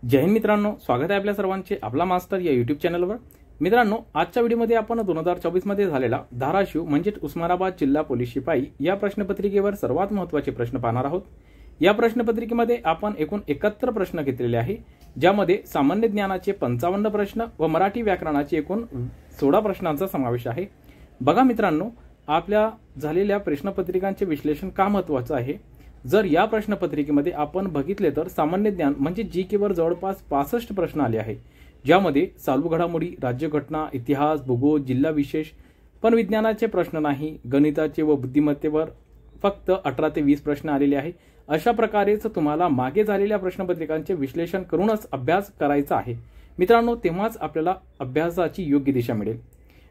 जय हिंद मित्रांनो, स्वागत आहे आपल्या सर्वांचे आपला मास्टर या यूट्यूब चॅनलवर। मित्रांनो, आजच्या व्हिडिओमध्ये आपण 2024 मध्ये झालेला धाराशिव म्हणजे उस्मानाबाद जिल्हा पोलीस शिपाई या प्रश्नपत्रिकेवर सर्वात महत्त्वाचे प्रश्न पाहणार आहोत। या प्रश्नपत्रिकेमध्ये आपण एकूण 71 प्रश्न घेतलेले आहे, ज्यामध्ये सामान्य ज्ञानाचे 55 प्रश्न व मराठी व्याकरणाचे एकूण 16 प्रश्नांचा समावेश आहे। बघा मित्रांनो, आपल्या झालेल्या प्रश्नपत्रिकांचे विश्लेषण का महत्त्वाचे आहे। जर या प्रश्नपत्रिकेमध्ये आपण बघितले तर सामान्य ज्ञान म्हणजे जीकेवर जवळपास 65 प्रश्न आले आहेत, ज्यामध्ये चालू घडामोडी, राज्यघटना, इतिहास, भूगोल, जिल्हा विशेष, पण विज्ञानाचे प्रश्न नाही, गणिताचे व बुद्धिमत्तेवर फक्त 18 ते 20 प्रश्न आलेले आहेत। अशा प्रकारेच तुम्हाला मागे झालेल्या प्रश्नपत्रिकांचे विश्लेषण करूनच अभ्यास करायचा आहे मित्रांनो, तेव्हाच आपल्याला अभ्यासाची योग्य दिशा मिळेल।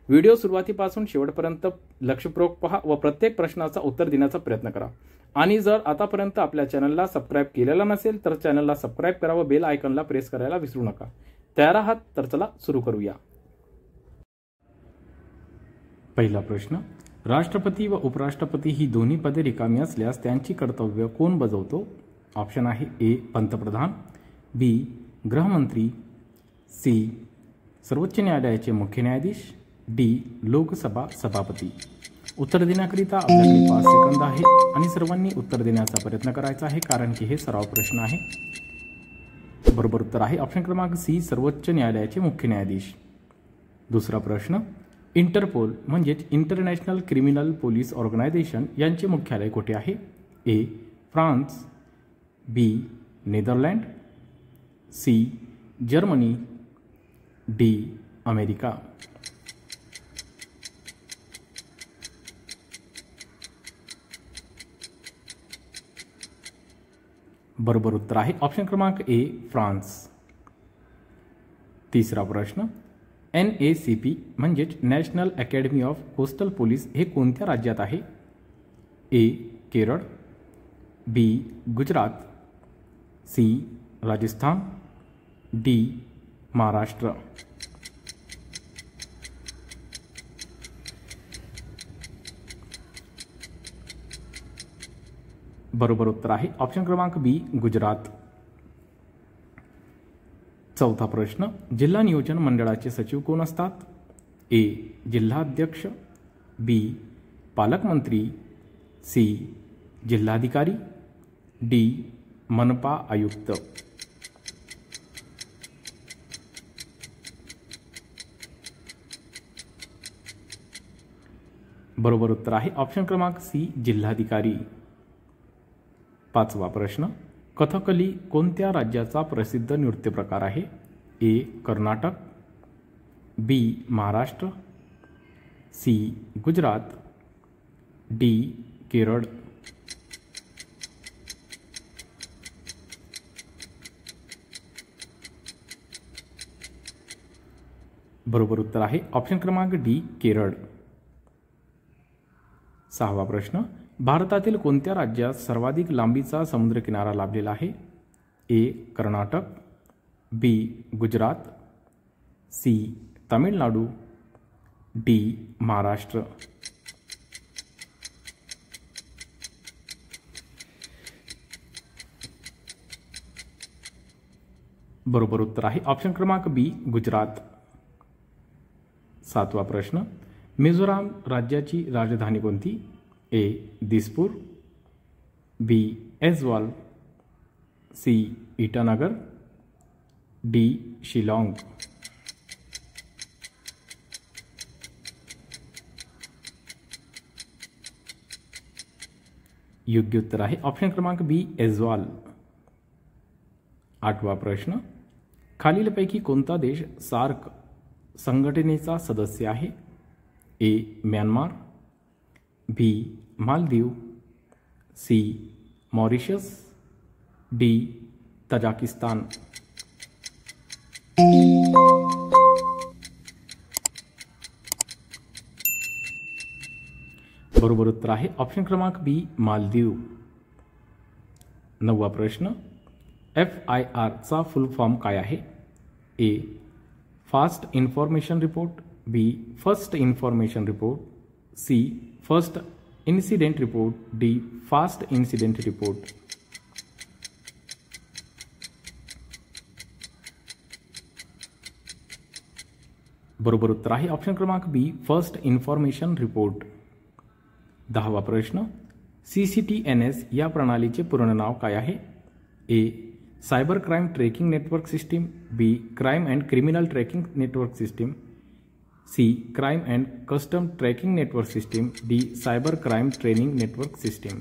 व्हिडिओ सुरुवातीपासून शेवटपर्यंत लक्षपूर्वक पहा व प्रत्येक प्रश्नाचा उत्तर देण्याचा प्रयत्न करा। आणि जर आतापर्यंत आपल्या चॅनलला सबस्क्राइब केलेला नसेल तर चॅनलला सबस्क्राइब करा व बेल आयकॉनला प्रेस करायला विसरू नका। तयार आहात तर चला सुरू करूया। पहिला प्रश्न, राष्ट्रपती व उपराष्ट्रपती ही दोन्ही पदे रिकामी असल्यास त्यांची कर्तव्य कोण बजावतो? ऑप्शन आहे ए पंतप्रधान, बी गृहमंत्री, सी सर्वोच्च न्यायालयाचे मुख्य न्यायाधीश, डी लोकसभा सभापती। उत्तर देण्याकरिता आपल्याकडे 5 सेकंद आहे आणि सर्वांनी उत्तर देण्याचा प्रयत्न करायचा आहे, कारण की हे सराव प्रश्न आहे। बरोबर उत्तर आहे ऑप्शन क्रमांक सी सर्वोच्च न्यायालयाचे मुख्य न्यायाधीश। दुसरा प्रश्न, इंटरपोल म्हणजेच इंटरनॅशनल क्रिमिनल पोलीस ऑर्गनायझेशन यांचे मुख्यालय कुठे आहे? A France, B Netherland, C Germany, D America. बरोबर उत्तर आहे ऑप्शन क्रमांक ए फ्रान्स। तिसरा प्रश्न, NACP म्हणजेच national academy of coastal police हे कोणत्या राज्यात आहे? ए केरळ, बी गुजरात, सी राजस्थान, डी महाराष्ट्र। बरोबर उत्तर आहे ऑप्शन क्रमांक बी गुजरात। चौथा प्रश्न, जिल्हा नियोजन मंडळाचे सचिव कोण असतात? ए जिल्हाध्यक्ष, बी पालकमंत्री, सी जिल्हाधिकारी, डी मनपा आयुक्त। बरोबर उत्तर आहे ऑप्शन क्रमांक सी जिल्हाधिकारी। पाचवा प्रश्न, कथकली कोणत्या राज्याचा प्रसिद्ध नृत्य प्रकार आहे? ए कर्नाटक, बी महाराष्ट्र, सी गुजरात, डी केरळ। बरोबर उत्तर आहे ऑप्शन क्रमांक डी केरळ। सहावा प्रश्न, भारतातील कोणत्या राज्यात सर्वाधिक लांबीचा समुद्रकिनारा लाभलेला आहे? ए कर्नाटक, बी गुजरात, सी तामिळनाडू, डी महाराष्ट्र। बरोबर उत्तर आहे ऑप्शन क्रमांक बी गुजरात। सातवा प्रश्न, मिझोराम राज्याची राजधानी कोणती? ए दिसपूर, बी ऐझवाल, सी ईटानगर, डी शिलाँग। योग्य उत्तर आहे ऑप्शन क्रमांक बी ऐझवाल। आठवा प्रश्न, खालीलपैकी कोणता देश सार्क संघटनेचा सदस्य आहे? A Myanmar, B Maldives, C Mauritius, D Tajikistan. बरोबर उत्तर आहे ऑप्शन क्रमांक बी मालदीव। नववा प्रश्न, FIR चा फुल फॉर्म काय आहे? A fast information report, B first information report, C first incident report, D fast incident report. बरोबर उत्तर आहे ऑप्शन क्रमांक बी फर्स्ट इन्फॉर्मेशन रिपोर्ट. 10वा प्रश्न, CCTNS या प्रणालीचे पूर्ण नाव काय आहे? A cyber crime tracking network system, B crime and criminal tracking network system, C crime and custom tracking network system, D cyber crime training network system.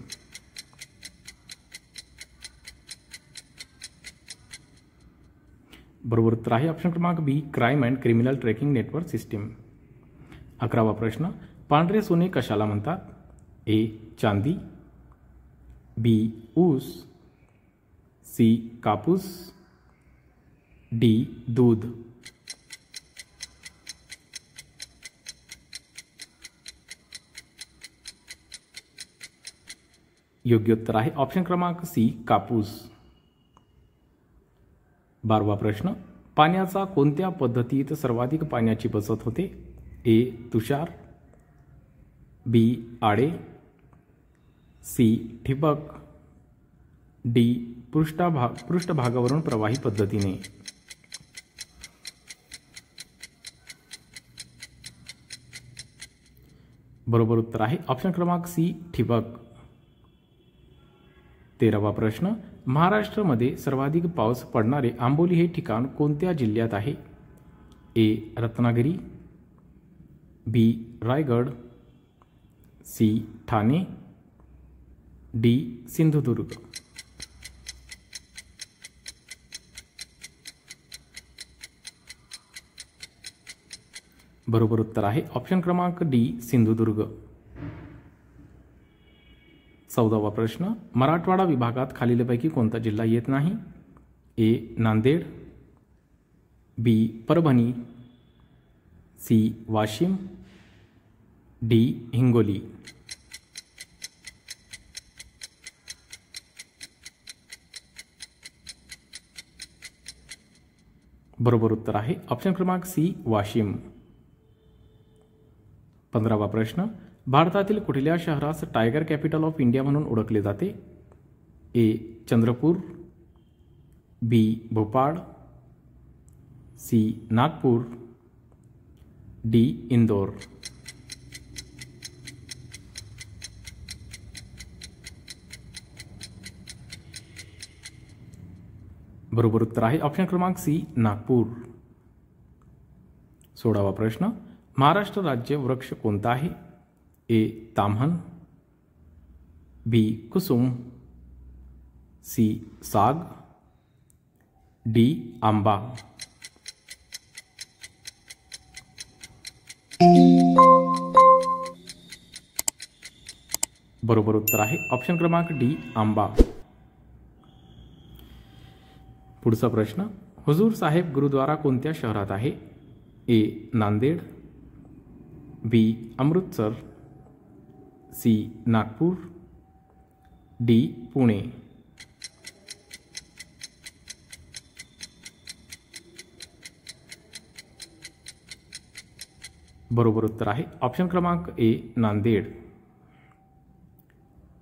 बरोबर उत्तर आहे ऑप्शन क्रमांक बी crime and criminal tracking network system. 11वा प्रश्न, पांढरे सोने कशाला म्हणतात? ए चांदी, बी ऊस, सी कापूस, डी दूध. योग्य उत्तर आहे ऑप्शन क्रमांक सी कापूस. 12वा प्रश्न, पाण्याचा कोणत्या पद्धतीत सर्वाधिक पाण्याची बचत होते? ए तुषार, बी आडे, सी ठिबक, डी पृष्ठभागावरून प्रवाही पद्धतीने. बरोबर उत्तर आहे ऑप्शन क्रमांक सी ठिबक. 13वा प्रश्न, महाराष्ट्रामध्ये सर्वाधिक पाऊस पडणारे आंबोली हे ठिकाण कोणत्या जिल्ह्यात आहे? ए रत्नागिरी, बी रायगड, सी ठाणे, डी सिंधुदुर्ग. बरोबर उत्तर आहे ऑप्शन क्रमांक डी सिंधुदुर्ग. 14वा प्रश्न, मराठवाडा विभागात खालीलपैकी कोणता जिल्हा येत नाही? ए नांदेड, बी परभणी, सी वाशिम, डी हिंगोली. बरोबर उत्तर आहे ऑप्शन क्रमांक सी वाशिम. 15वा प्रश्न, भारतातील कुठल्या शहरास टायगर कॅपिटल ऑफ इंडिया म्हणून ओळखले जाते? ए चंद्रपूर, बी भोपाळ, सी नागपूर, डी इंदोर. बरोबर उत्तर आहे ऑप्शन क्रमांक सी नागपूर. 16वा प्रश्न, महाराष्ट्र राज्य वृक्ष कोणता आहे? ए ताम्हण, बी कुसुम, सी साग, डी आंबा. बरोबर उत्तर आहे ऑप्शन क्रमांक डी आंबा. पुढचा प्रश्न, हुजूर साहेब गुरुद्वारा कोणत्या शहरात आहे? ए नांदेड, बी अमृतसर, सी नागपूर, डी पुणे. बरोबर उत्तर आहे ऑप्शन क्रमांक ए नांदेड.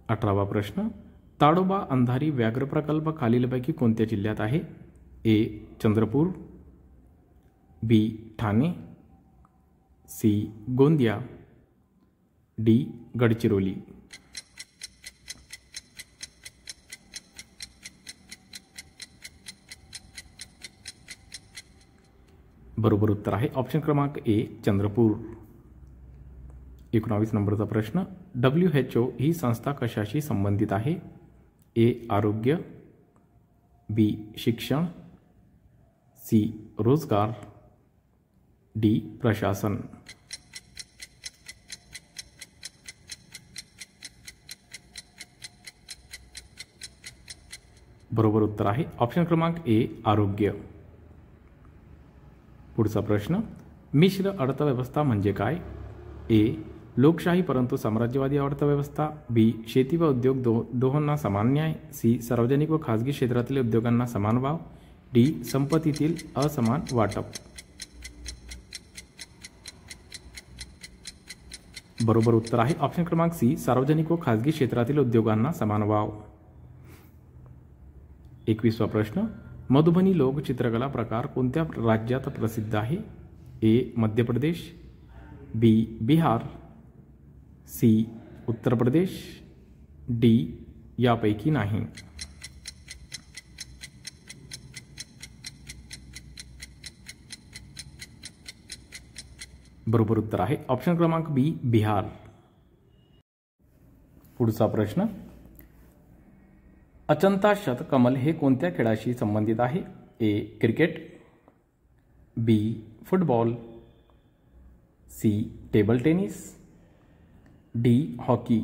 18वा प्रश्न, ताडोबा अंधारी व्याघ्र प्रकल्प खालीलपैकी कोणत्या जिल्ह्यात आहे? ए चंद्रपूर, बी ठाणे, सी गोंदिया, डी गडचिरोली. बरोबर उत्तर आहे ऑप्शन क्रमांक ए चंद्रपूर. 19 नंबरचा प्रश्न, WHO ही संस्था कशाशी संबंधित आहे? ए आरोग्य, बी शिक्षण, सी रोजगार, डी प्रशासन. बरोबर उत्तर आहे ऑप्शन क्रमांक ए आरोग्य. पुढचा प्रश्न, मिश्र अर्थव्यवस्था म्हणजे काय? ए लोकशाही परंतु साम्राज्यवादी अर्थव्यवस्था, बी शेती व उद्योग दोहोंना समान न्याय, सी सार्वजनिक व खाजगी क्षेत्रातील उद्योगांना समान वाव, डी संपत्तीतील असमान वाटप. बरोबर उत्तर आहे ऑप्शन क्रमांक सी सार्वजनिक व खाजगी क्षेत्रातील उद्योगांना समान वाव. 21वा प्रश्न, मधुबनी लोक चित्रकला प्रकार कोणत्या राज्यात प्रसिद्ध आहे? ए मध्य प्रदेश, बी बिहार, सी उत्तर प्रदेश, डी यापैकी नाही। बरोबर उत्तर आहे ऑप्शन क्रमांक बी बिहार। पुढचा प्रश्न, अचंता शतकमल हे कोणत्या खेळाशी संबंधित आहे? A cricket, B football, C table tennis, D hockey.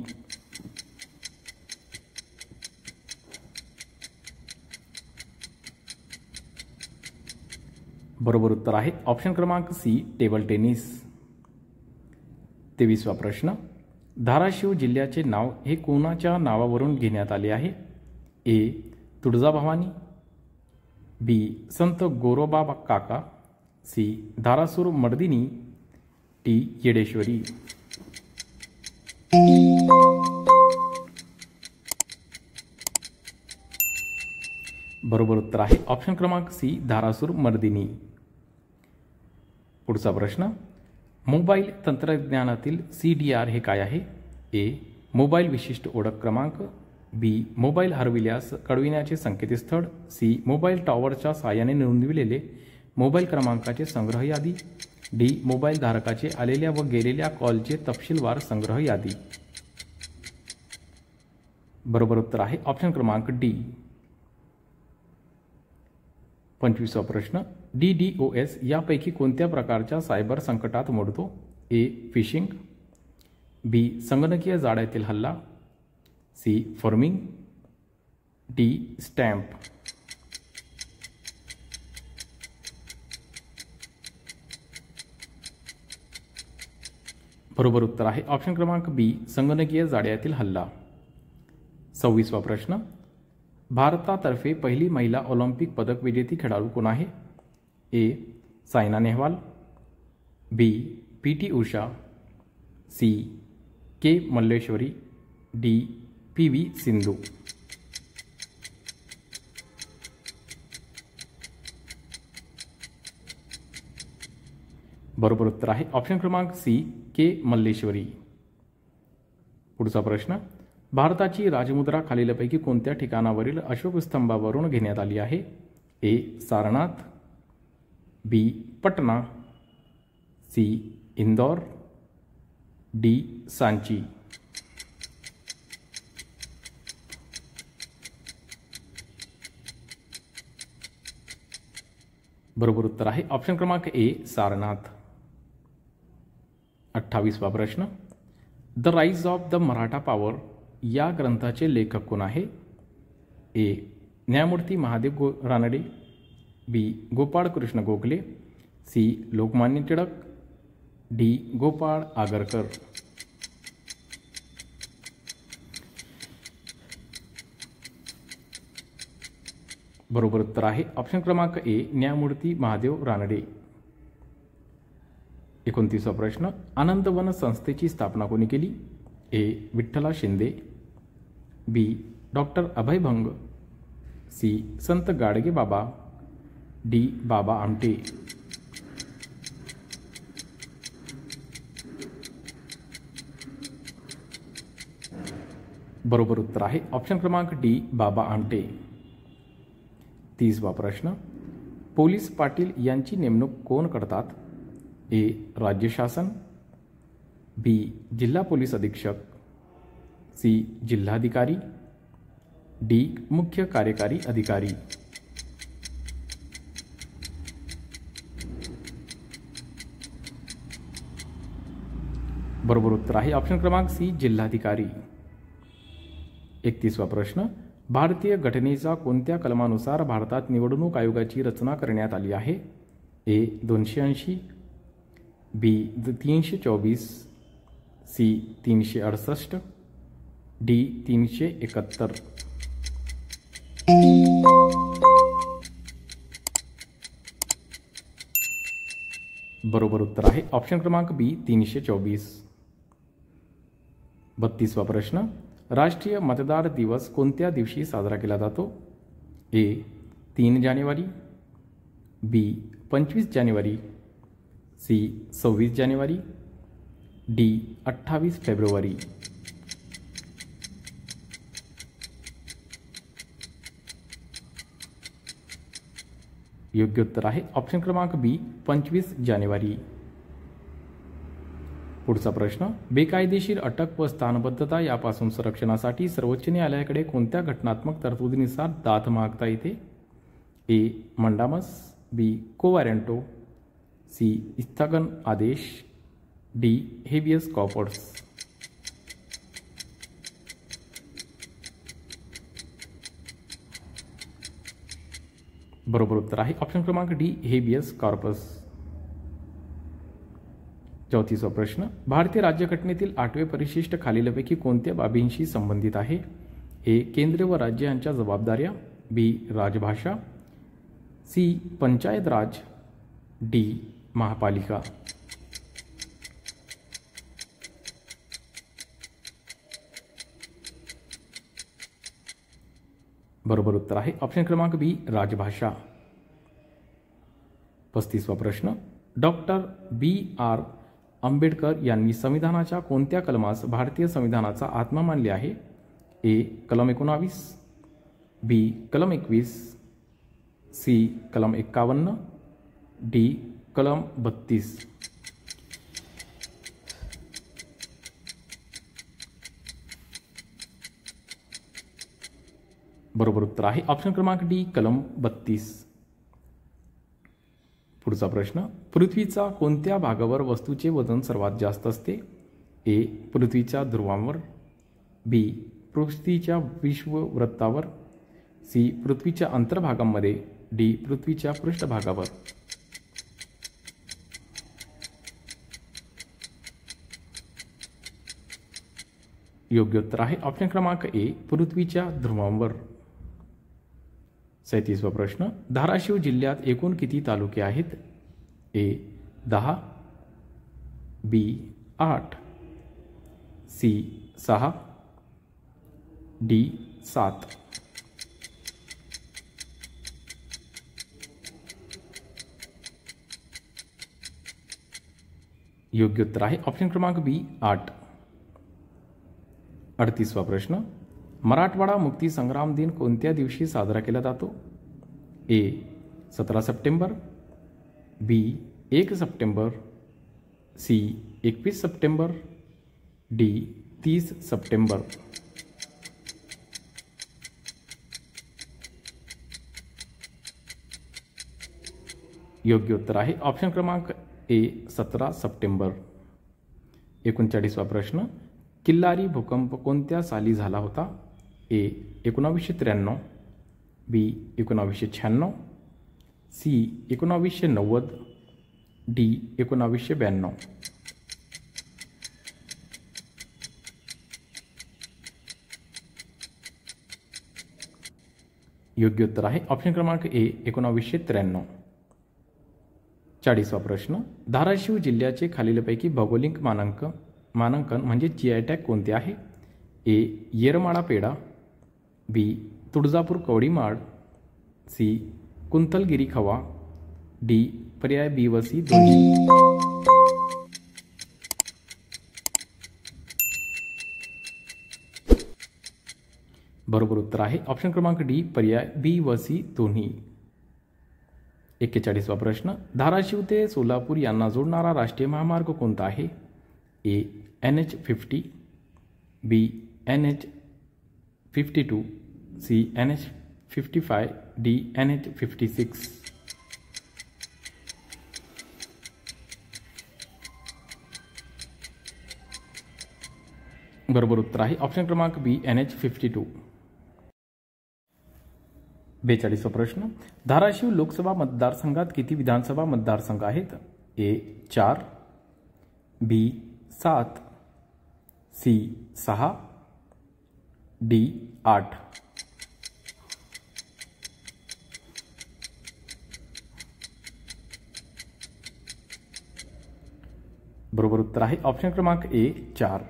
बरोबर उत्तर आहे ऑप्शन क्रमांक सी टेबल टेनिस। 23वा प्रश्न, धाराशिव जिल्ह्याचे नाव हे कोणाच्या नावावरून घेण्यात आले आहे? ए तुळजाभवानी, बी संत गोरोबा काका, सी धारासूर मर्दिनी, टी येडेश्वरी। बरोबर उत्तर आहे ऑप्शन क्रमांक सी धारासूर मर्दिनी। पुढचा प्रश्न, मोबाईल तंत्रज्ञानातील CDR हे काय आहे? ए मोबाईल विशिष्ट ओळख क्रमांक, बी मोबाईल हरविल्यास कळविण्याचे संकेतस्थळ, सी मोबाईल टॉवरच्या साहाय्याने नोंदविलेले मोबाईल क्रमांकाचे संग्रह यादी, डी मोबाईल धारकाचे आलेल्या व गेलेल्या कॉलचे तपशीलवार संग्रह यादी। बरोबर उत्तर आहे ऑप्शन क्रमांक डी। 25वा प्रश्न, DDoS यापैकी कोणत्या प्रकारच्या सायबर संकटात मोडतो? ए फिशिंग, बी संगणकीय जाळ्यातील हल्ला, सी फॉर्मिंग, डी स्टॅम्प। बरोबर उत्तर आहे ऑप्शन क्रमांक बी संगणकीय जाळ्यातील हल्ला। 26वा प्रश्न, भारतातर्फे पहिली महिला ऑलिम्पिक पदक विजेती खेळाडू कोण आहे? ए सायना नेहवाल, बी PT उषा, सी के मल्लेश्वरी, डी PV सिंधू। बरोबर उत्तर आहे ऑप्शन क्रमांक सी के मल्लेश्वरी। पुढचा प्रश्न, भारताची राजमुद्रा खालीलपैकी कोणत्या ठिकाणावरील अशोक स्तंभावरून घेण्यात आली आहे? ए सारनाथ, बी पटना, सी इंदौर, डी सांची। बरोबर उत्तर आहे ऑप्शन क्रमांक ए सारनाथ। 28वा प्रश्न, the rise of the Maratha power या ग्रंथाचे लेखक कोण आहे? ए न्यायमूर्ती महादेव रानडे, बी गोपाळ कृष्ण गोखले, सी लोकमान्य टिळक, डी गोपाळ आगरकर। बरोबर उत्तर आहे ऑप्शन क्रमांक ए न्यायमूर्ती महादेव रानडे। 29वा प्रश्न, आनंदवन संस्थेची स्थापना कोणी केली? ए विठ्ठला शिंदे, बी डॉक्टर अभय भंग, सी संत गाडगे बाबा, डी बाबा आमटे। बरोबर उत्तर आहे ऑप्शन क्रमांक डी बाबा आमटे। 30वा प्रश्न, पोलीस पाटील यांची नेमणूक कोण करतात? ए राज्य शासन, बी जिल्हा पोलीस अधीक्षक, सी जिल्हाधिकारी, डी मुख्य कार्यकारी अधिकारी। बरोबर उत्तर आहे ऑप्शन क्रमांक सी जिल्हाधिकारी। 31वा प्रश्न, भारतीय घटनेच्या कोणत्या कलमानुसार भारतात निवडणूक आयोगाची रचना करण्यात आली आहे? ए 280, बी 324, सी 368, डी 371। बरोबर उत्तर आहे ऑप्शन क्रमांक बी 324। 32वा प्रश्न, राष्ट्रीय मतदार दिवस कोणत्या दिवशी साजरा केला जातो? ए 3 जानेवारी, बी 25 जानेवारी, सी 26 जानेवारी, डी 28 फेब्रुवारी। योग्य उत्तर आहे ऑप्शन क्रमांक बी 25 जानेवारी। पुढचा प्रश्न, बेकायदेशीर अटक व स्थानबद्धता यापासून संरक्षणासाठी सर्वोच्च न्यायालयाकडे कोणत्या घटनात्मक तरतुदीनुसार दाद मागता येते? ए मंडामस, बी कोवारेंटो, सी स्थगन आदेश, डी हेबियस कॉर्पस। बरोबर उत्तर आहे ऑप्शन क्रमांक डी हेबियस कॉर्पस। 34वा प्रश्न, भारतीय राज्यघटनेतील 8वे परिशिष्ट खालीलपैकी कोणत्या बाबींशी संबंधित आहे? ए केंद्र व राज्य यांच्या जबाबदाऱ्या, बी राजभाषा, सी पंचायत राज, डी महापालिका। बरोबर उत्तर आहे ऑप्शन क्रमांक बी राजभाषा। 35वा प्रश्न, डॉक्टर बी.आर. आंबेडकर यांनी संविधानाच्या कोणत्या कलमास भारतीय संविधानाचा आत्मा मानले आहे? ए कलम 19, बी कलम 21, सी कलम 51, डी कलम 32। बरोबर उत्तर आहे ऑप्शन क्रमांक डी कलम 32। पुढचा प्रश्न, पृथ्वीचा कोणत्या भागावर वस्तूचे वजन सर्वात जास्त असते? ए पृथ्वीच्या ध्रुवांवर, बी पृथ्वीच्या विषुववृत्तावर, सी पृथ्वीच्या अंतर्भागांमध्ये, डी पृथ्वीच्या पृष्ठभागावर। योग्य उत्तर आहे ऑप्शन क्रमांक ए पृथ्वीच्या ध्रुवांवर। 37वा प्रश्न, धाराशिव जिल्ह्यात एकूण किती तालुके आहेत? ए 10, बी 8, सी 6, डी 7। योग्य उत्तर आहे ऑप्शन क्रमांक बी 8। 38वा प्रश्न, मराठवाडा मुक्ती संग्राम दिन कोणत्या दिवशी साजरा केला जातो? ए 17 सप्टेंबर, बी 1 सप्टेंबर, सी 21 सप्टेंबर, डी 30 सप्टेंबर। योग्य उत्तर आहे ऑप्शन क्रमांक ए 17 सप्टेंबर। 39वा प्रश्न, किल्लारी भूकंप कोणत्या साली झाला होता? ए 1993, बी 1996, सी 1990, डी 1992। योग्य उत्तर आहे ऑप्शन क्रमांक ए 1993। 40वा प्रश्न, धाराशिव जिल्ह्याचे खालीलपैकी भौगोलिक मानांकन म्हणजे जीआय टॅग कोणते आहे? ए येरमाळा पेढा, बी तुळजापूर कवडीमाळ, सी कुंथलगिरी खवा, डी पर्याय बी व सी दोन्ही। बरोबर उत्तर आहे ऑप्शन क्रमांक डी पर्याय बी व सी दोन्ही। 41वा प्रश्न, धाराशिव ते सोलापूर यांना जोडणारा राष्ट्रीय महामार्ग कोणता आहे? A NH50, B NH52, C NH55, D NH56। बरोबर उत्तर आहे ऑप्शन क्रमांक बी NH52। 42वा प्रश्न, धाराशिव लोकसभा मतदारसंघात किती विधानसभा मतदारसंघ आहेत? ए 4, बी 7, सी 6, डी 8। बरोबर उत्तर आहे ऑप्शन क्रमांक ए 4।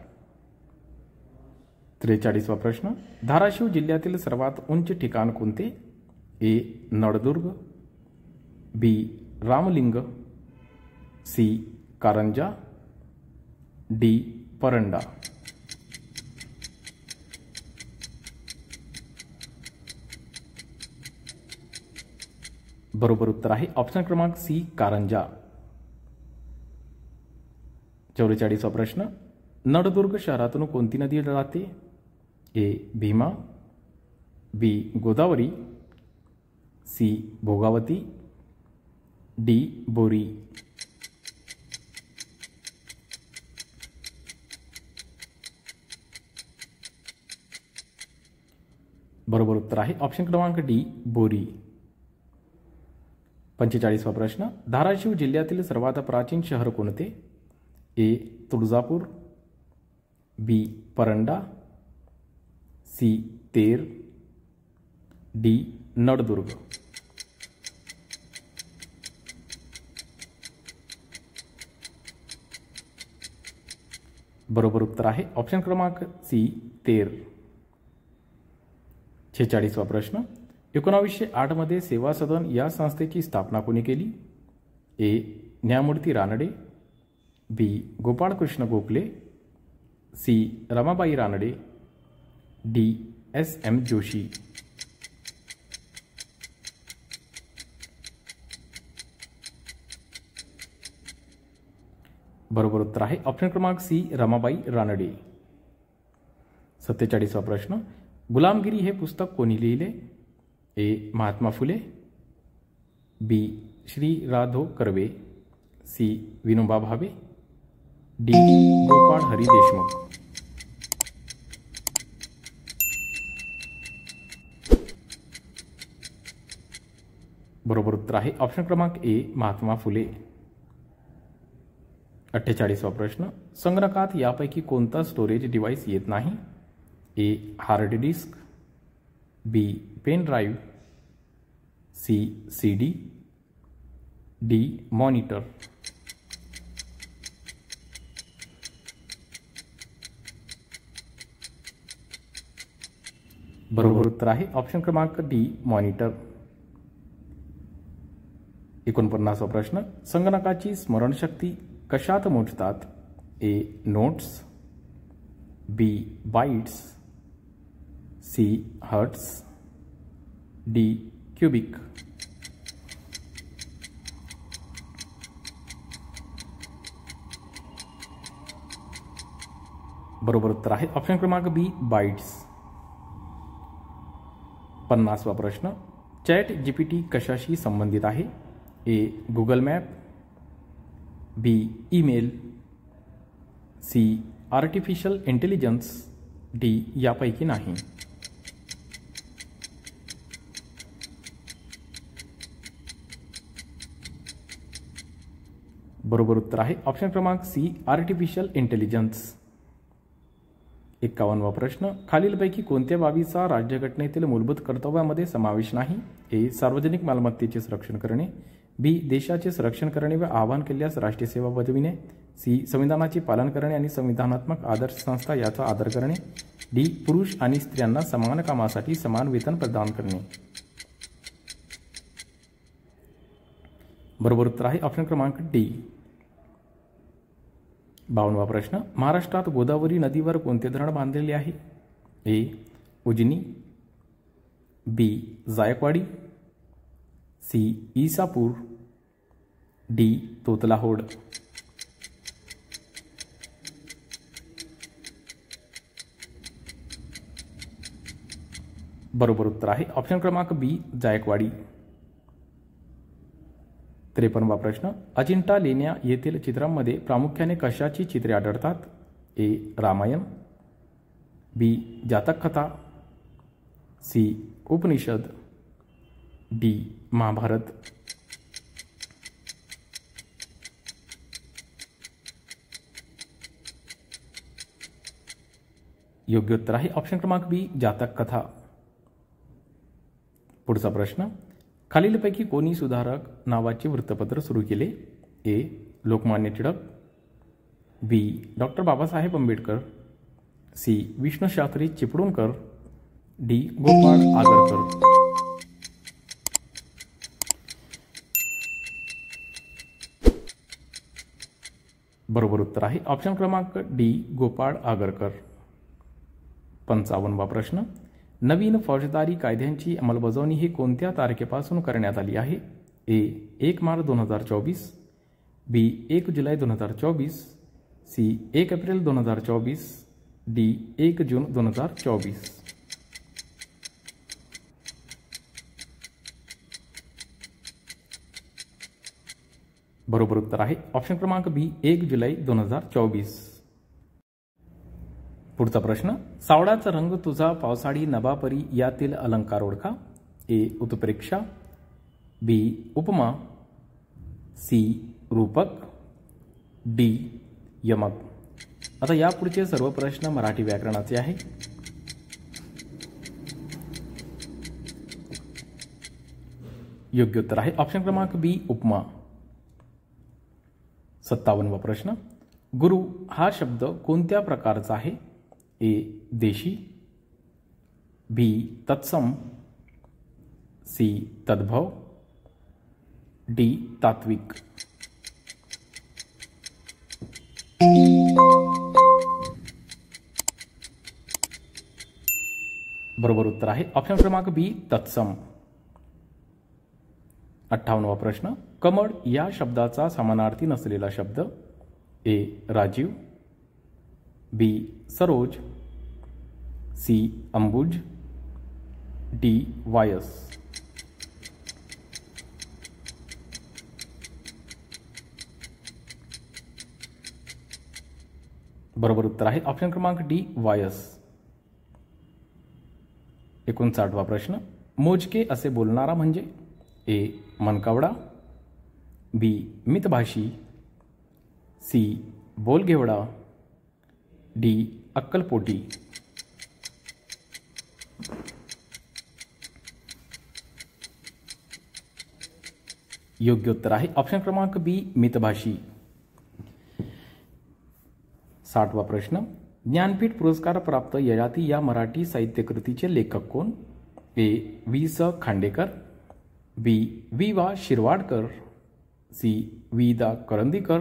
43वा प्रश्न, धाराशिव जिल्ह्यातील सर्वात उंच ठिकाण कोणते? ए नळदुर्ग, बी रामलिंग, सी कारंजा, डी परंडा। बरोबर उत्तर आहे ऑप्शन क्रमांक सी कारंजा। 44वा प्रश्न, नळदुर्ग शहरातून कोणती नदी जाते? ए भीमा, बी गोदावरी, सी भोगावती, डी बोरी। बरोबर उत्तर आहे ऑप्शन क्रमांक डी बोरी। 45वा प्रश्न, धाराशिव जिल्ह्यातील सर्वात प्राचीन शहर कोणते? ए तुळजापूर, बी परंडा, सी तेर, डी नळदुर्ग। बरोबर उत्तर आहे ऑप्शन क्रमांक सी तेर। 46वा प्रश्न, 1908 मध्ये सेवा सदन या संस्थेची स्थापना कोणी केली? ए न्यायमूर्ती Ranade, B Gopalkrishna Gokhale, C Ramabai Ranade, D S M Joshi. बरोबर उत्तर आहे ऑप्शन क्रमांक सी रमाबाई रानडे। 47वा प्रश्न, गुलामगिरी हे पुस्तक कोणी लिहिले? ए महात्मा फुले, बी श्री राधो कर्वे, सी विनोबा भावे, डी गोपाळ हरी देशमुख। बरोबर उत्तर आहे ऑप्शन क्रमांक ए महात्मा फुले। 48वा प्रश्न, संगणकात यापैकी कोणता स्टोरेज डिव्हाइस येत नाही? A hard disk, B pen drive, C CD, D monitor. बरोबर उत्तर आहे ऑप्शन क्रमांक डी मॉनिटर। 49वा प्रश्न, संगणकाची स्मरणशक्ती कशात मोजतात? A notes, B bytes, C hertz, D cubic. बरोबर उत्तर आहे ऑप्शन क्रमांक बी बाइट्स। 50वा प्रश्न, चॅट जीपीटी कशाशी संबंधित आहे? A Google map, B email, C artificial intelligence, D यापैकी नाही। बरोबर उत्तर आहे ऑप्शन क्रमांक सी आर्टिफिशियल इंटेलिजन्स। 51वा प्रश्न, खालीलपैकी कोणत्या बाबीचा राज्यघटनेतील मूलभूत कर्तव्यामध्ये समावेश नाही? ए सार्वजनिक मालमत्तेचे संरक्षण करणे, बी देशाचे संरक्षण करणे व आवाहन केल्यास राष्ट्रीय सेवा बजाविणे, सी संविधानाचे पालन करणे आणि संविधानात्मक आदर्श संस्था याचा आदर करणे, डी पुरुष आणि स्त्रियांना समान कामासाठी समान वेतन प्रदान करणे। बरोबर उत्तर आहे ऑप्शन क्रमांक डी। 52वा प्रश्न, महाराष्ट्रात गोदावरी नदीवर कोणते धरण बांधलेले आहे? ए उजनी, बी जायकवाडी, सी ईसापूर, डी तोतलाहोड। बरोबर उत्तर आहे ऑप्शन क्रमांक बी जायकवाडी। 53वा प्रश्न, अजिंठा लेण्या येथील चित्रांमध्ये प्रामुख्याने कशाची चित्रे आढळतात? ए रामायण, बी जातक कथा, सी उपनिषद, डी महाभारत। योग्य उत्तर आहे ऑप्शन क्रमांक बी जातक कथा। पुढचा प्रश्न, खालीलपैकी कोणी सुधारक नावाचे वृत्तपत्र सुरू केले? A Lokmanya Tilak, B doctor Babasaheb Ambedkar, C Vishnushastri Chiplunkar, D Gopal Agarkar. बरोबर उत्तर आहे ऑप्शन क्रमांक डी गोपाळ आगरकर. 55वा प्रश्न. नवीन फौजदारी कायद्यांची अंमलबजावणी ही कोणत्या तारखेपासून करण्यात आली आहे? ए 1 मार्च 2024, बी 1 जुलै 2024, सी 1 एप्रिल 2024, डी 1 जून 2024. बरोबर उत्तर आहे ऑप्शन क्रमांक बी 1 जुलै 2024. पुढचा प्रश्न. सावळाचा रंग तुझा पावसाळी नभापरी यातील अलंकार ओळखा. ए उत्प्रेक्षा, बी उपमा, सी रूपक, डी यमक. आता यापुढचे सर्व प्रश्न मराठी व्याकरणाचे आहे. योग्य उत्तर आहे ऑप्शन क्रमांक बी उपमा. 57वा प्रश्न. गुरु हा शब्द कोणत्या प्रकारचा आहे? ए देशी, बी तत्सम, सी तद्भव, डी तात्विक. बरोबर उत्तर आहे ऑप्शन क्रमांक बी तत्सम. 58वा प्रश्न. कमळ या शब्दाचा समानार्थी नसलेला शब्द. ए राजीव, बी सरोज, सी अंबुज, डी वायस. बरोबर उत्तर आहे ऑप्शन क्रमांक डी वायस. 59वा प्रश्न. मोजके असे बोलणारा म्हणजे? ए मनकावडा, बी मितभाषी, सी बोलघेवडा, डी अक्कलपोटी. योग्य उत्तर आहे ऑप्शन क्रमांक बी मितभाषी. 60वा प्रश्न. ज्ञानपीठ पुरस्कार प्राप्त ययाती या मराठी साहित्यकृतीचे लेखक कोण? ए वि स खांडेकर, बी वि वा शिरवाडकर, सी वि दा करंदीकर,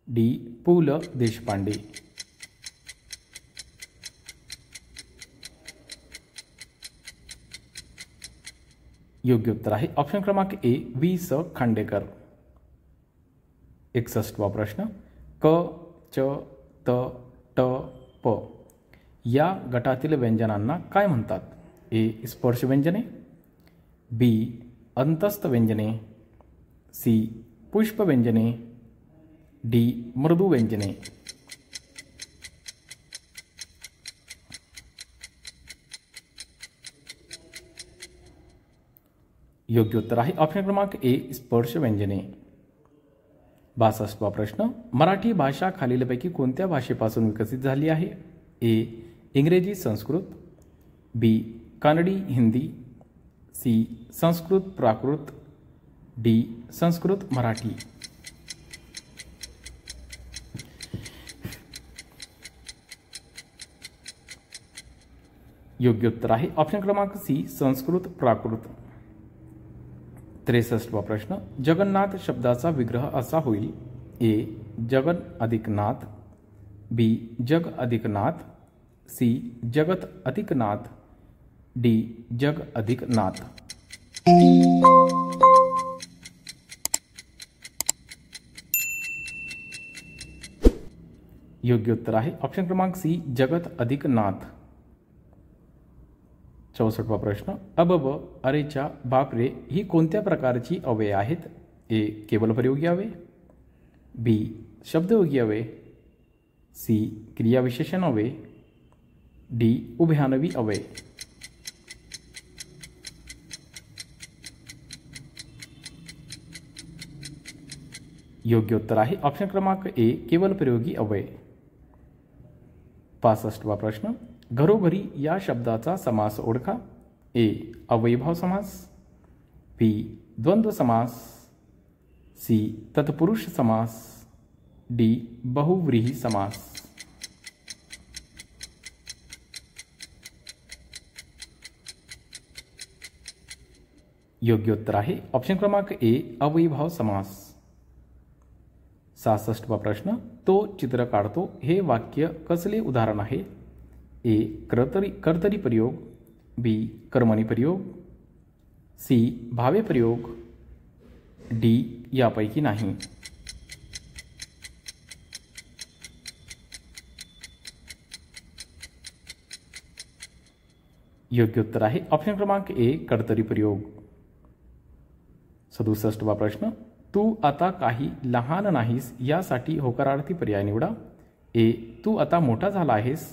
डी पु ल देशपांडे. योग्य उत्तर आहे ऑप्शन क्रमांक ए वि स खांडेकर. 61वा प्रश्न. क च त ट प या गटातील व्यंजनांना काय म्हणतात? ए स्पर्श व्यंजने, बी अंतस्थ व्यंजने, सी पुष्प व्यंजने, डी मृदू व्यंजने. योग्य उत्तर आहे ऑप्शन क्रमांक ए स्पर्श व्यंजने. 62वा प्रश्न. मराठी भाषा खालीलपैकी कोणत्या भाषेपासून विकसित झाली आहे? ए इंग्रजी संस्कृत, बी कानडी हिंदी, सी संस्कृत प्राकृत, डी संस्कृत मराठी. योग्य उत्तर आहे ऑप्शन क्रमांक सी संस्कृत प्राकृत. 63वा प्रश्न. जगन्नाथ शब्दाचा विग्रह असा होईल. ए जगन अधिक नाथ, बी जग अधिक नाथ, सी जगत अधिक नाथ, डी जग अधिक नाथ. योग्य उत्तर आहे ऑप्शन क्रमांक सी जगत अधिक नाथ. 64वा प्रश्न. अबब अरेच्या बापरे ही कोणत्या प्रकारची अव्यय आहेत? ए केवल प्रयोगी अव्यय, बी शब्दयोगी अव्यय, सी क्रियाविशेषण अव्यय, डी उभयान्वयी अव्यय. योग्य उत्तर आहे ऑप्शन क्रमांक ए केवल प्रयोगी अव्यय. 65वा प्रश्न. घरोघरी या शब्दाचा समास ओळखा. ए अव्ययीभाव समास, बी द्वंद्व समास, सी तत्पुरुष समास, डी बहुव्रीही समास. योग्य उत्तर आहे ऑप्शन क्रमांक ए अव्ययीभाव समास. 66वा प्रश्न, तो चित्र काढतो हे वाक्य कसले उदाहरण आहे? ए. कर्तरी प्रयोग, बी. कर्मणी प्रयोग, सी. भावे प्रयोग, डी. यापैकी नाही. योग्य उत्तर आहे ऑप्शन क्रमांक ए. कर्तरी प्रयोग. 67वा प्रश्न, तू आता काही लहान नाहीस यासाठी होकारार्थी पर्याय निवडा. ए. तू आता मोठा झाला आहेस,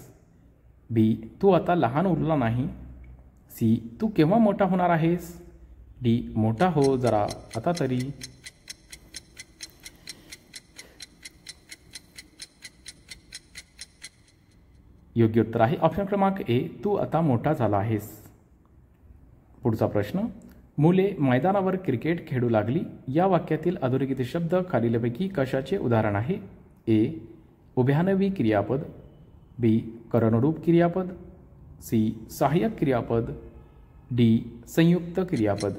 बी. तू आता लहान उरला नाही, सी. तू केव्हा मोठा होणार आहेस, डी. मोठा हो जरा आता तरी. योग्य उत्तर आहे ऑप्शन क्रमांक ए. तू आता मोठा झाला आहेस. पुढचा प्रश्न, मुले मैदानावर क्रिकेट खेळू लागली या वाक्यातील अधोरेखित शब्द खालीलपैकी कशाचे उदाहरण आहे? ए. उभयान्वयी क्रियापद, बी. करणरूप क्रियापद, सी. सहाय्यक क्रियापद, डी. संयुक्त क्रियापद.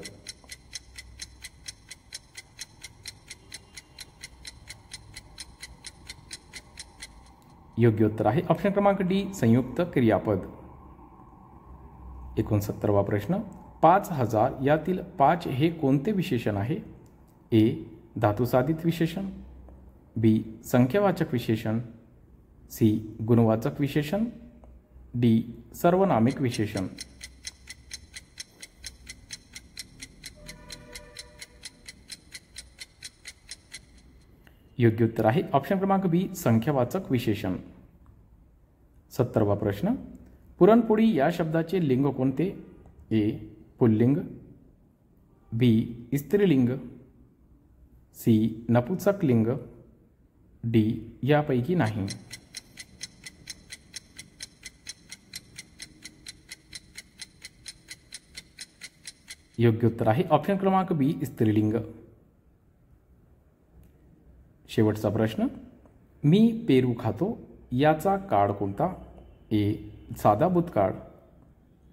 योग्य उत्तर आहे ऑप्शन क्रमांक डी. संयुक्त क्रियापद. 69वा प्रश्न, 5000 यातील 5 हे कोणते विशेषण आहे? ए. धातुसाधित विशेषण, बी. संख्यावाचक विशेषण, सी. गुणवाचक विशेषण, डी. सर्वनामिक विशेषण. योग्य उत्तर आहे ऑप्शन क्रमांक बी. संख्यावाचक विशेषण. 70वा प्रश्न, पुरणपोळी या शब्दाचे लिंग कोणते? ए. पुल्लिंग, बी. स्त्रीलिंग, सी. नपुंसकलिंग, डी. यापैकी नाही. योग्य उत्तर आहे ऑप्शन क्रमांक बी. स्त्रीलिंग. शेवटचा प्रश्न, मी पेरू खातो याचा काळ कोणता? ए. साधा भूतकाळ,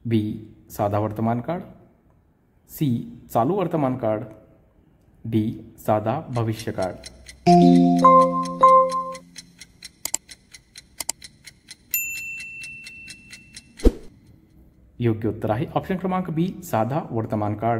बी. साधा वर्तमान काळ, सी. चालू वर्तमान काळ, डी. साधा भविष्यकाळ. योग्य उत्तर आहे ऑप्शन क्रमांक बी. साधा वर्तमान काळ.